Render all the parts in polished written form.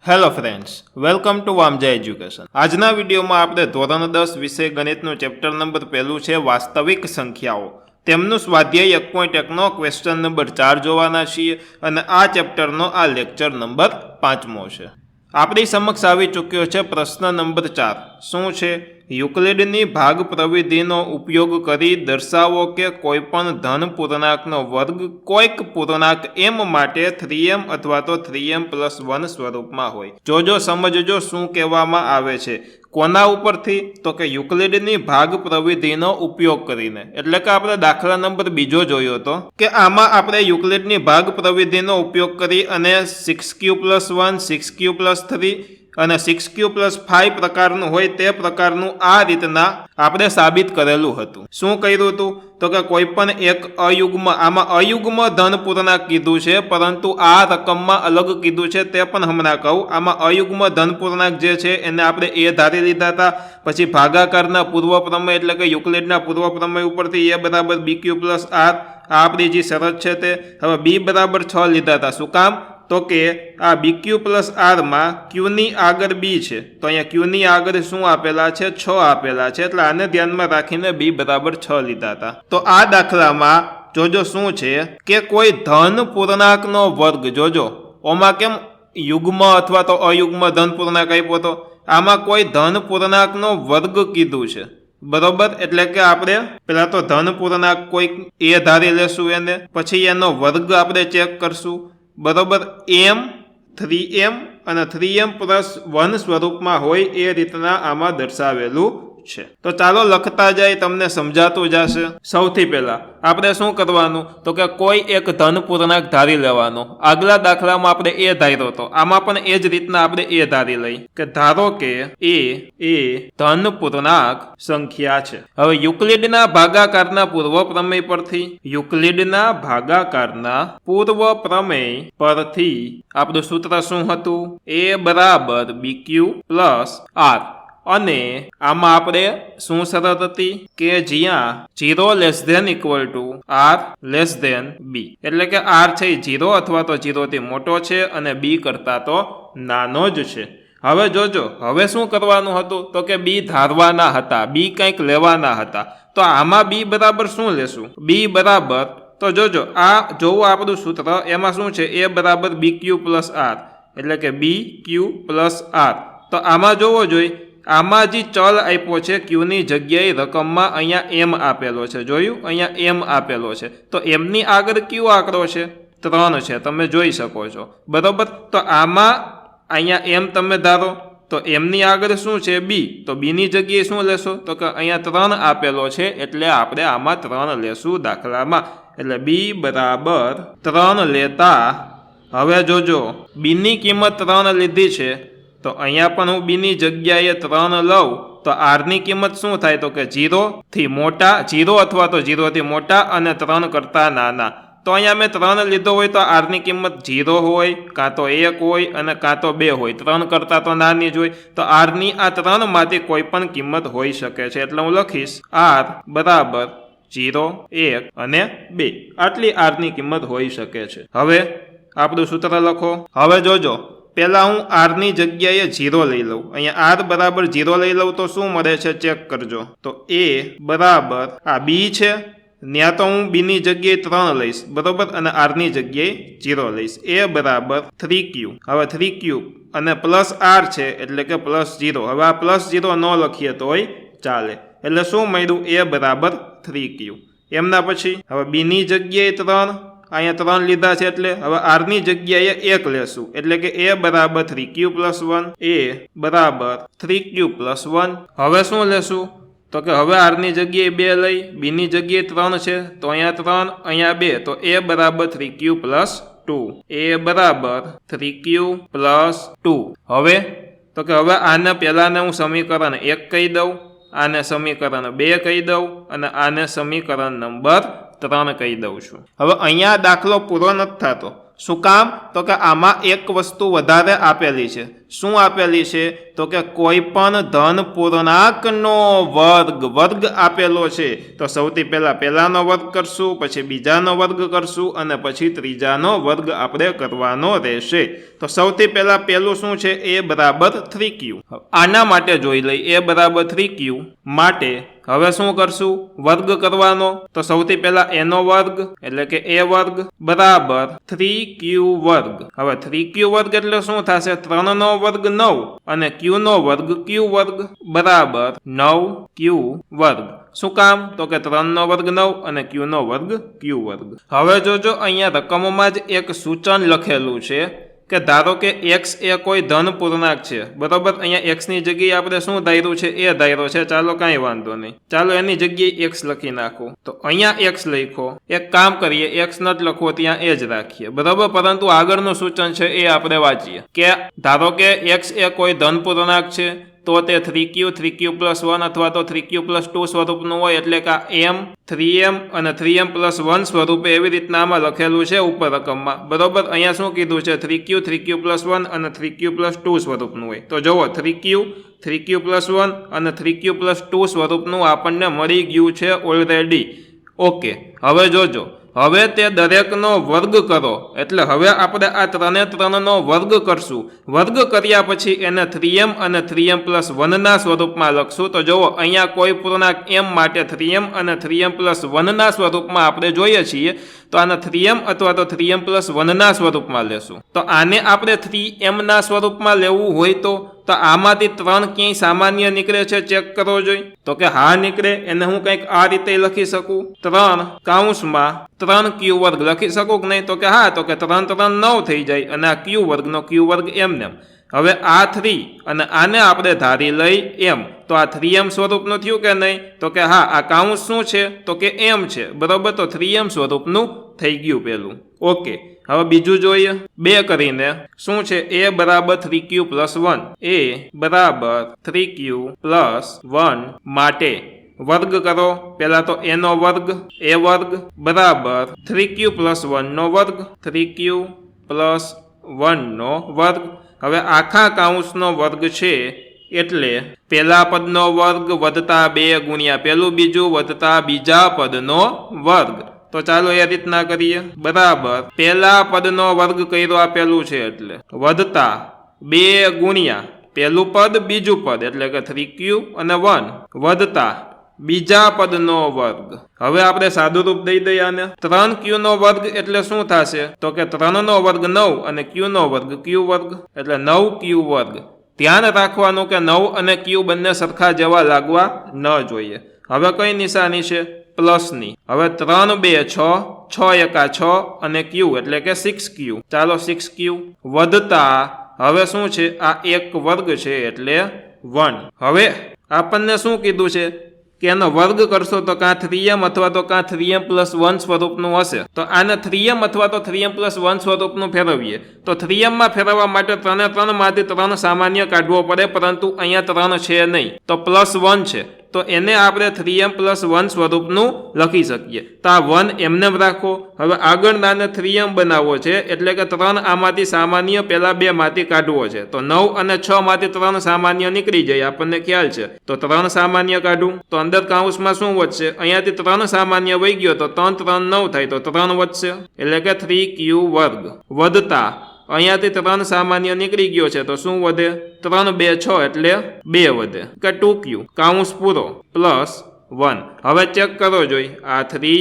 Hello friends, welcome to Vamja education. આજના વિડીયોમાં આપણે ધોરણ 10 વિષય ગણિતનું ચેપ્ટર નંબર 1 છે વાસ્તવિક સંખ્યાઓ તેમનું સ્વાધ્યાય 1.1 નો ક્વેશ્ચન નંબર 4 જોવાના છીએ અને આ ચેપ્ટરનો આ લેક્ચર નંબર 5મો છે। આપણી સમક્ષ આવી ચૂક્યો છે પ્રશ્ન નંબર 4। શું છે? યુક્લિડની ભાગ પ્રવિધિનો ઉપયોગ કરી દર્શાવો કે કોઈપણ ધન પૂર્ણાંકનો વર્ગ કોઈક પૂર્ણાંક m માટે 3m અથવા તો 3m+1 સ્વરૂપમાં હોય। જોજો સમજજો શું કહેવામાં આવે છે। કોના ઉપરથી? તો કે યુક્લિડની ભાગ પ્રવિધિનો ઉપયોગ કરીને। એટલે કે આપણે દાખલા નંબર 2 જોયો હતો કે આમાં આપણે યુક્લિડની ભાગ પ્રવિધિનો ઉપયોગ કરી અને 6q+1 6q+3 અને 6q+5 પ્રકારનું હોય તે પ્રકારનું આ રીતના આપણે સાબિત કરેલું હતું। શું કર્યું હતું? તો કે કોઈ પણ એક અયુગ્મ, આમાં અયુગ્મ ધન પૂર્ણાંક કીધું છે પરંતુ આ રકમમાં અલગ કીધું છે તે પણ હમણાં કહું। આમાં અયુગ્મ ધન પૂર્ણાંક જે છે એને આપણે એ ધારી લીધા હતા। પછી ભાગાકારના પૂર્વ પ્રમેય એટલે કે યુક્લિડના પૂર્વ પ્રમેય ઉપરથી a બરાબર bq+r આ આપણી જે શરત છે તે હવે b બરાબર 6 લીધા હતા। શું કામ? તો કે આ bq+r માં q ની આગળ b છે તો અહીંયા q ની આગળ શું આપેલા છે? 6 આપેલા છે એટલે આને ધ્યાનમાં રાખીને b બરાબર 6 લીધા હતા। તો આ દાખલામાં જોજો શું છે કે કોઈ ધન પૂર્ણાંકનો વર્ગ, જોજો ઓમાં કેમ યુગ્મ અથવા તો અયુગ્મ ધન પૂર્ણાંક આપ્યો હતો, આમાં કોઈ ધન પૂર્ણાંકનો વર્ગ કીધું છે બરોબર। એટલે કે આપણે પેલા તો ધન પૂર્ણાંક કોઈ એ ધારી લેશું એને, પછી એનો વર્ગ આપણે ચેક કરશું બરોબર। m 3m અને 3m+1 સ્વરૂપમાં હોય એ રીતના આમાં દર્શાવેલું છે। તો ચાલો લખતા જાય, તમને સમજાતું જશે। સૌથી પહેલા આપણે શું કરવાનું? તો કે કોઈ એક ધન પૂર્ણાંક ધારી લેવાનો। આગલા દાખલામાં આપણે એ ધાર્યો હતો, આમાં પણ એ જ રીતના આપણે એ ધારી લઈ કે ધારો કે એ ધન પૂર્ણાંક સંખ્યા છે। હવે યુક્લિડના ભાગાકારના પૂર્વ પ્રમેય પરથી આપણું સૂત્ર શું હતું? a બરાબર bq+r અને આમાં આપણે શું શરત હતી કે જ્યાં 0< r<b એટલે કે r છે 0 અથવા તો 0 થી મોટો છે અને b કરતા તો નાનો જ છે। હવે જોજો હવે શું કરવાનું હતું? તો કે b ધારવાના હતા, b કંઈક લેવાના હતા। તો આમાં b બરાબર શું લેશું? b બરાબર તો જોજો આ જોવું આપણું સૂત્ર, એમાં શું છે? a બરાબર bq+r એટલે કે bq+r। તો આમાં જોવો જોઈએ, આમાં જે ચલ આપ્યો છે q ની જગ્યાએ રકમમાં અહીંયા m આપેલો છે, જોયું અહીંયા m આપેલો છે તો m ની આગળ q આંકડો છે 3 છે, તમે જોઈ શકો છો બરોબર। તો આમાં અહીંયા m તમે ધારો તો m ની આગળ શું છે? b, તો b ની જગ્યાએ શું લેશો? તો કે અહીંયા 3 આપેલો છે એટલે આપણે આમાં 3 લેશું દાખલામાં। એટલે b બરાબર 3 લેતા હવે જોજો b ની કિંમત 3 લીધી છે તો અહીંયા પણ હું b ની જગ્યાએ 3 લઉં તો r ની કિંમત શું થાય? તો કે 0 થી મોટા, 0 અથવા તો 0 થી મોટા અને 3 કરતા નાના। તો અહીંયા મેં 3 લીધો હોય તો r ની કિંમત 0 હોય, કાં તો 1 હોય અને કાં તો 2 હોય, 3 કરતા તો નાની જ હોય। તો r ની આ 3 માંથી કોઈ પણ કિંમત હોઈ શકે છે એટલે હું લખીશ r બરાબર 0, 1 અને 2 આટલી r ની કિંમત હોઈ શકે છે। હવે આપણું સૂત્ર લખો। હવે જોજો પહેલા હું r ની જગ્યાએ 0 લઈ લઉં, અહીંયા r બરાબર 0 લઈ લઉં તો શું મળે છે ચેક કરજો। તો a બરાબર આ b છે, ત્યાં તો હું b ની જગ્યાએ 3 લઈશ બરોબર અને r ની જગ્યાએ 0 લઈશ। a બરાબર 3q, હવે 3q અને +r છે એટલે કે +0। હવે આ +0 ન લખીએ તોય ચાલે એટલે શું મળ્યું? a બરાબર 3q। એમના પછી હવે b ની જગ્યાએ 3, અહીંયા 3 લીધા છે એટલે હવે r ની જગ્યાએ 1 લેશું એટલે કે a બરાબર 3q+1, a બરાબર 3q+1। હવે શું લેશું? તો કે હવે r ની જગ્યાએ 2 લઈ, b ની જગ્યાએ 3 છે તો અહીંયા 3 અહીંયા 2 તો a બરાબર 3q+2, a બરાબર 3q+2। હવે તો કે હવે આને પહેલાને હું સમીકરણ 1 કહી દઉં, આને સમીકરણ 2 કહી દઉં અને આને સમીકરણ નંબર 3 કહી દઉં છું। હવે અહીંયા દાખલો પૂરો નથી થતો। શું કામ? તો કે આમાં એક વસ્તુ વધારે આપેલી છે। શું આપેલી છે તો કે કોઈ પણ ધન પૂર્ણાંકનો વર્ગ આપેલો છે તો સૌથી પહેલાનો વર્ગ કરશું, પછી બીજાનો વર્ગ કરશું અને પછી ત્રીજાનો વર્ગ આપણે કરવાનો રહેશે. તો સૌથી પહેલું શું છે a બરાબર 3q. આના માટે જોઈ લઈ a બરાબર 3q માટે હવે શું કરશું વર્ગ કરવાનો. તો સૌથી પહેલા a નો વર્ગ એટલે કે a વર્ગ બરાબર 3q વર્ગ. હવે 3q વર્ગ એટલે શું થશે 3 નો વર્ગ 9 અને q નો વર્ગ q વર્ગ બરાબર 9q વર્ગ. શું કામ તો કે 3 નો વર્ગ 9 અને q નો વર્ગ q વર્ગ. હવે જોજો અહીંયા રકમમાં જ એક સૂચન લખેલું છે કે ધારો કે x એ કોઈ ધન પૂર્ણાંક છે બરોબર. અહીંયા x ની જગ્યાએ આપણે શું ધાર્યું છે એ ધાર્યો છે. ચાલો કાંઈ વાંધો નહીં, ચાલો એની જગ્યાએ x લખી નાખો. તો અહીંયા x લખો. એક કામ કરીએ x નથી લખવો ત્યાં એ જ રાખીએ બરોબર. પરંતુ આગળનું સૂચન છે એ આપણે વાંચીએ કે ધારો કે x એ કોઈ ધન પૂર્ણાંક છે તો તે 3q+1 અથવા તો 3q+2 સ્વરૂપનું હોય એટલે કે m 3m અને 3m+1 સ્વરૂપે એવી રીતના આમાં લખેલું છે ઉપર રકમમાં બરોબર. અહીંયા શું કીધું છે 3q 3q+1 અને 3q+2 સ્વરૂપનું હોય. તો જુઓ 3q 3q+1 અને 3q+2 સ્વરૂપનું આપણને મળી ગયું છે ઓલરેડી. ઓકે, હવે જોજો હવે તે દરેકનો વર્ગ કરો એટલે હવે આપણે આ 3 નો વર્ગ કરશું. વર્ગ કર્યા પછી એને 3m અને 3m+1 ના સ્વરૂપમાં લખશું. તો જુઓ અહીંયા કોઈ પૂર્ણાંક m માટે 3m અને 3m+1 ના સ્વરૂપમાં આપણે જોઈએ છીએ તો આને 3m અથવા તો 3m+1 ના સ્વરૂપમાં લેશું. તો આને આપણે 3m ના સ્વરૂપમાં લેવું હોય તો આમાંથી 3 ક્યાંય સામાન્ય નીકળે છે ચેક કરવો જોઈએ. તો કે હા નીકળે. એને હું કંઈક આ રીતે લખી શકું 3 કૌંસમાં 3q વર્ગ લખી શકું કે નહીં તો કે હા. તો કે 3 3 9 થઈ જાય અને આ q વર્ગનો q વર્ગ એમને. હવે આ 3 અને આને આપણે ધારી લઈ m. તો આ 3m સ્વરૂપનું થયું કે નહીં તો કે હા. આ કૌંસ શું છે તો કે m છે બરોબર. તો 3m સ્વરૂપનું થઈ ગયું પેલું. ઓકે, હવે બીજું જોઈએ 2 કરીને શું છે a બરાબર 3q+1. a બરાબર 3q+1 માટે વર્ગ કરો. પહેલા તો a નો વર્ગ a વર્ગ બરાબર 3q+1 નો વર્ગ 3q+1 નો વર્ગ. હવે આખા કૌંસનો વર્ગ છે એટલે પહેલા પદનો વર્ગ વત્તા 2 ગુણ્યા પેલું બીજું વત્તા બીજા પદનો વર્ગ. તો ચાલો એ રીતના કરીએ બરાબર. પહેલા પદનો વર્ગ કર્યો આપેલું છે એટલે વત્તા 2 ગુણ્યા પહેલું પદ બીજું પદ એટલે કે 3q અને 1 વત્તા બીજા પદનો વર્ગ. હવે આપણે સાદું રૂપ દઈ દઈએ આને. 3q નો વર્ગ એટલે શું થશે તો કે 3 નો વર્ગ 9 અને q નો વર્ગ q વર્ગ એટલે 9q વર્ગ. ધ્યાન રાખવાનું કે 9 અને q બંને સરખા જેવા લાગવા ન જોઈએ. હવે કઈ નિશાની છે પ્લસની. હવે 3 2 6 6 1 6 અને q એટલે કે 6q. ચાલો 6q વત્તા હવે શું છે આ એક વર્ગ છે એટલે 1. હવે આપણને શું કીધું છે કે એનો વર્ગ કરશો તો કાં 3m અથવા તો કાં 3m+1 સ્વરૂપનું હશે. તો આને 3m અથવા તો 3m+1 સ્વરૂપનું ફેરવીએ તો 3m માં ફેરવવા માટે 3 માંથી 3 સામાન્ય કાઢવો પડે પરંતુ અહીંયા 3 છે નહીં તો +1 છે. તો એને આપણે 3m+1 સ્વરૂપનું લખી શકીએ. તો આ 1 એમને રાખો. હવે આગળનાને 3m બનાવવો છે એટલે કે 3 આમાંથી સામાન્ય પહેલા 2 માંથી કાઢવો છે. તો 9 અને 6 માંથી 3 સામાન્ય નીકળી જાય આપણને ખ્યાલ છે. તો 3 સામાન્ય કાઢું તો અંદર કૌંસમાં શું વધશે અહીંયાથી 3 સામાન્ય વહી ગયો તો 3 3 9 થાય તો 3 વધશે એટલે કે 3q વર્ગ વત્તા અહીંયાથી 3 સામાન્ય નીકળી ગયો છે તો શું વધે 3 2 6 એટલે 2 વધે કે 2q કૌંસ પૂરો +1. હવે ચેક કરો જોઈ આ 3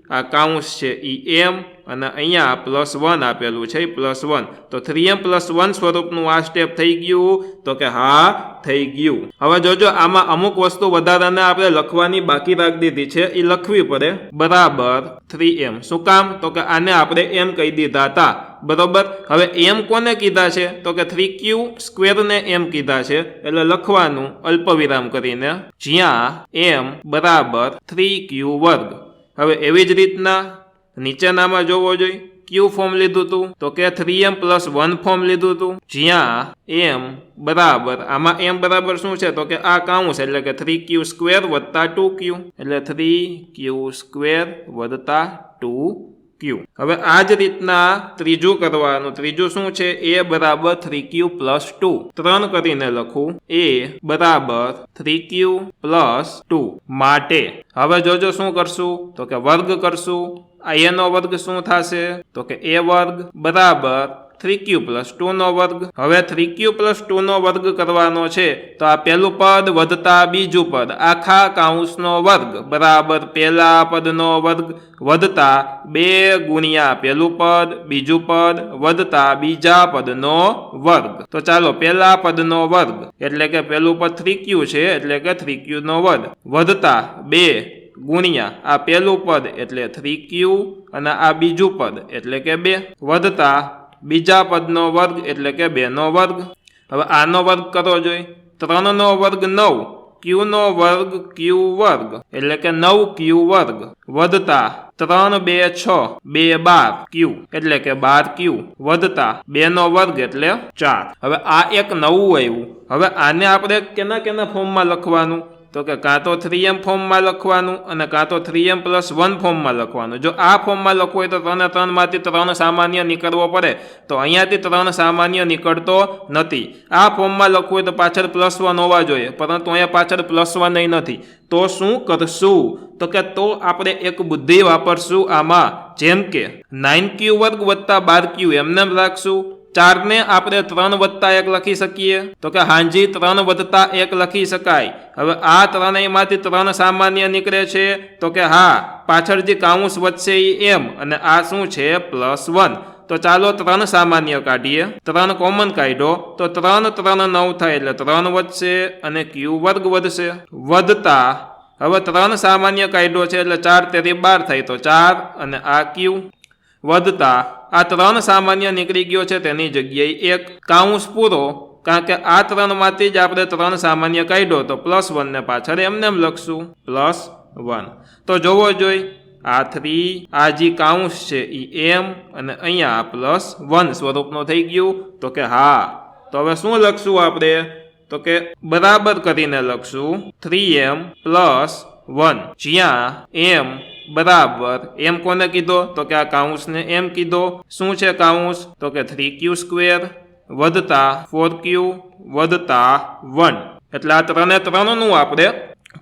આ કૌંસ છે ઈ m અને અહીંયા +1 આપેલું છે +1. તો 3m+1 સ્વરૂપનું આ સ્ટેપ થઈ ગયું તો કે હા થઈ ગયું. હવે જોજો આમાં અમુક વસ્તુ વધારાને આપણે લખવાની બાકી રાખી દીધી છે એ લખવી પડે બરાબર 3m. શું કામ તો કે આને આપણે m કહી દીધા હતા બરોબર. હવે m કોને કીધા છે તો કે 3q² ને m કીધા છે એટલે લખવાનું અલ્પવિરામ કરીને જ્યાં m બરાબર 3q વર્ગ. હવે એવી જ રીતના નીચેનામાં જોવો જોઈએ q ફોર્મ લીધું હતું તો કે 3m+1 ફોર્મ લીધું હતું જ્યાં m બરાબર આમાં m બરાબર શું છે તો કે આ કૌંસ એટલે કે 3q² વત્તા 2q એટલે 3q² વત્તા 2q 3q. હવે આ જ રીતના ત્રીજું કરવાનું. ત્રીજું શું છે? a બરાબર 3q પ્લસ 2. 3 કરીને લખું a બરાબર 3q પ્લસ 2 માટે હવે જોજો શું કરશું તો કે વર્ગ કરશું. આ a નો વર્ગ શું થશે તો કે a વર્ગ બરાબર 3q પ્લસ 2 નો વર્ગ. હવે 3q પ્લસ 2 નો વર્ગ કરવાનો છે તો આ પહેલું પદ વધતા બીજું પદ આખા કાઉન્સનો વર્ગ બરાબર પહેલા પદનો વર્ગ વધતા 2 ગુણ્યા પહેલું પદ બીજું પદ વધતા બીજા પદનો વર્ગ. તો ચાલો પહેલા પદનો વર્ગ એટલે કે પહેલું પદ 3q છે એટલે કે 3q નો વર્ગ વધતા 2 ગુણ્યા આ પહેલું પદ એટલે 3q અને આ બીજું પદ એટલે કે 2 વધતા બીજા પદનો વર્ગ એટલે કે 2 નો વર્ગ. હવે આનો વર્ગ કરો જોઈએ. 3 નો વર્ગ 9 q નો વર્ગ q વર્ગ એટલે કે 9q વર્ગ વધતા 3 2 6 2 12 q એટલે કે 12q વધતા 2 નો વર્ગ એટલે 4. હવે આ એક નવું આવ્યું. હવે આને આપણે કેના ફોર્મમાં લખવાનું તો કે કાં તો 3m ફોર્મમાં લખવાનું અને કાં તો 3m પ્લસ 1 ફોર્મમાં લખવાનું. જો આ ફોર્મમાં લખવું હોય તો 3 3 માંથી 3 સામાન્ય નીકળવો પડે તો અહીંયાથી 3 સામાન્ય નીકળતો નથી. આ ફોર્મમાં લખવું હોય તો પાછળ પ્લસ 1 હોવા જોઈએ પરંતુ અહીંયા પાછળ પ્લસ 1 નથી. તો શું કરશું તો કે તો આપણે એક બુદ્ધિ વાપરશું આમાં. જેમ કે 9q વર્ગ વત્તા 12q એમને રાખશું. 4 ને આપણે 3 વત્તા 1 લખી શકીએ તો કે હાંજી 3 વત્તા 1 લખી શકાય. હવે આ ત્રણેયમાંથી 3 સામાન્ય નીકળે છે તો કે હા પાછળ જે કાઉન્સ વધશે એ m અને આ શું છે પ્લસ 1. તો ચાલો 3 સામાન્ય કાઢીએ. 3 કોમન કાઢ્યો તો 3 3 9 થાય એટલે 3 વધશે અને q વર્ગ વધશે વધતા હવે 3 સામાન્ય કાઢ્યો છે એટલે 4 તેરી 12 થાય તો 4 અને આ q વધતા આ 3 સામાન્ય નીકળી ગયો છે તેની જગ્યાએ 1 કાઉન્સ પૂરો. કારણ કે આ 3 માંથી જ આપણે 3 સામાન્ય કાઢ્યો તો પ્લસ 1 ને પાછળ એમને લખશું પ્લસ 1. તો જોવો જોઈ આ 3 આ જે કાઉન્સ છે એ m અને અહીંયા પ્લસ 1 સ્વરૂપનો થઈ ગયું તો કે હા. તો હવે શું લખશું આપણે તો કે બરાબર કરીને લખશું 3m પ્લસ 1 જ્યાં m બરાબર m કોને કીધો તો કે આ કાઉન્સને m કીધો. શું છે કાઉન્સ તો કે 3q સ્ક્વેર વધતા 4q વધતા 1 એટલે આ 3 3 નું આપણે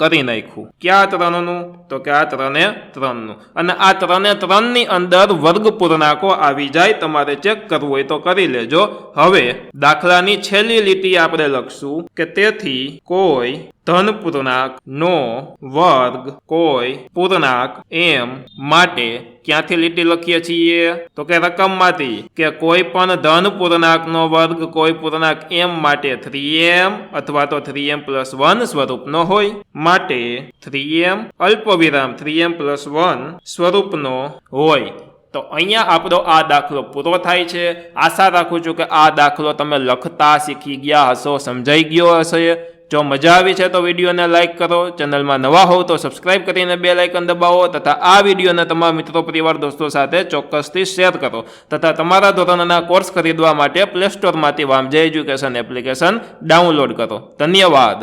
કરી નાખ્યું. ક્યાં 3 નું તો કે આ 3 3 નું. અને આ 3 3 ની અંદર વર્ગ પૂર્ણાંકો આવી જાય. તમારે ચેક કરવું હોય તો કરી લેજો. હવે દાખલાની છેલ્લી લીટી આપણે લખશું કે તેથી કોઈ ધન પૂર્ણાંક નો વર્ગ કોઈ પૂર્ણાંક m માટે ક્યાંથી લીટી લખીએ છીએ તો કે રકમમાંથી કે કોઈ પણ ધન પૂર્ણાંક નો વર્ગ કોઈ પૂર્ણાંક m માટે 3m અથવા તો 3m પ્લસ 1 સ્વરૂપનો હોય માટે 3m અલ્પવિરામ 3m પ્લસ 1 સ્વરૂપનો હોય. તો અહીંયા આપણો આ દાખલો પૂરો થાય છે. આશા રાખું છું કે આ દાખલો તમે લખતા શીખી ગયા હશો, સમજાઈ ગયો હશે. જો મજા આવી છે તો વિડીયોને લાઇક કરો. ચેનલમાં નવા હોવ તો સબસ્ક્રાઇબ કરીને બેલ આઇકન દબાવો તથા આ વિડીયોને તમારા મિત્રો પરિવાર દોસ્તો સાથે ચોક્કસથી શેર કરો તથા તમારા ધોરણના કોર્સ ખરીદવા માટે પ્લે સ્ટોરમાંથી વામજા એજ્યુકેશન એપ્લિકેશન ડાઉનલોડ કરો. ધન્યવાદ.